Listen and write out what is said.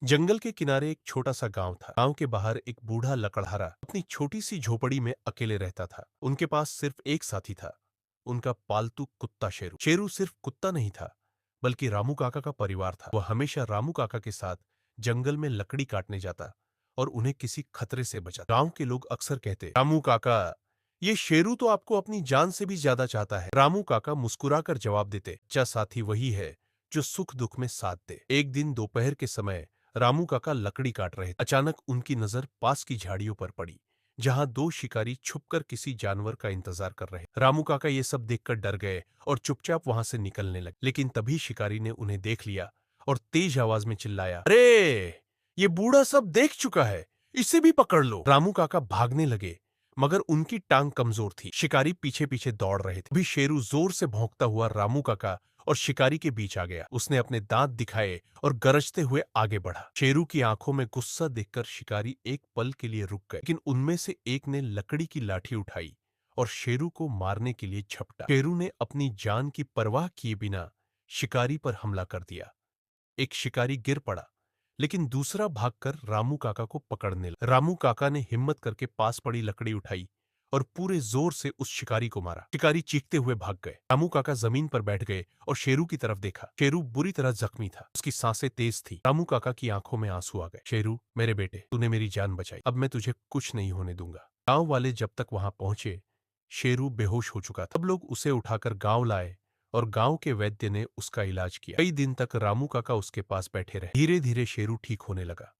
जंगल के किनारे एक छोटा सा गांव था। गांव के बाहर एक बूढ़ा लकड़हारा अपनी छोटी सी झोपड़ी में अकेले रहता था। उनके पास सिर्फ एक साथी था, उनका पालतू कुत्ता शेरू। शेरू सिर्फ कुत्ता नहीं था, बल्कि रामू काका का परिवार था। वह हमेशा रामू काका के साथ जंगल में लकड़ी काटने जाता और उन्हें किसी खतरे से बचाता। गांव के लोग अक्सर कहते, रामू काका, ये शेरू तो आपको अपनी जान से भी ज्यादा चाहता है। रामू काका मुस्कुराकर जवाब देते, सच्चा साथी वही है जो सुख दुख में साथ दे। एक दिन दोपहर के समय रामू काका लकड़ी काट रहे थे। अचानक उनकी नजर पास की झाड़ियों पर पड़ी, जहां दो शिकारी छुपकर किसी जानवर का इंतजार कर रहे। रामू काका ये सब देखकर डर गए और चुपचाप वहां से निकलने लगे। लेकिन तभी शिकारी ने उन्हें देख लिया और तेज आवाज में चिल्लाया, अरे, ये बूढ़ा सब देख चुका है, इसे भी पकड़ लो। रामू काका भागने लगे, मगर उनकी टांग कमजोर थी। शिकारी पीछे पीछे दौड़ रहे थे। अभी शेरू जोर से भौंकता हुआ रामू काका और शिकारी के बीच आ गया। उसने अपने दांत दिखाए और गरजते हुए आगे बढ़ा। शेरू की आंखों में गुस्सा देखकर शिकारी एक पल के लिए रुक गए, लेकिन उनमें से एक ने लकड़ी की लाठी उठाई और शेरू को मारने के लिए झपटा। शेरू ने अपनी जान की परवाह किए बिना शिकारी पर हमला कर दिया। एक शिकारी गिर पड़ा, लेकिन दूसरा भागकर रामू काका को पकड़ने लगा। रामू काका ने हिम्मत करके पास पड़ी लकड़ी उठाई और पूरे जोर से उस शिकारी को मारा। शिकारी चीखते हुए भाग गए। रामू काका जमीन पर बैठ गए और शेरू की तरफ देखा। शेरू बुरी तरह जख्मी था, उसकी सांसें तेज थी। रामू काका की आंखों में आंसू आ गए। शेरू, मेरे बेटे, तूने मेरी जान बचाई, अब मैं तुझे कुछ नहीं होने दूंगा। गांव वाले जब तक वहां पहुंचे, शेरू बेहोश हो चुका था। सब लोग उसे उठाकर गांव लाए और गांव के वैद्य ने उसका इलाज किया। कई दिन तक रामू काका उसके पास बैठे रहे। धीरे धीरे शेरू ठीक होने लगा।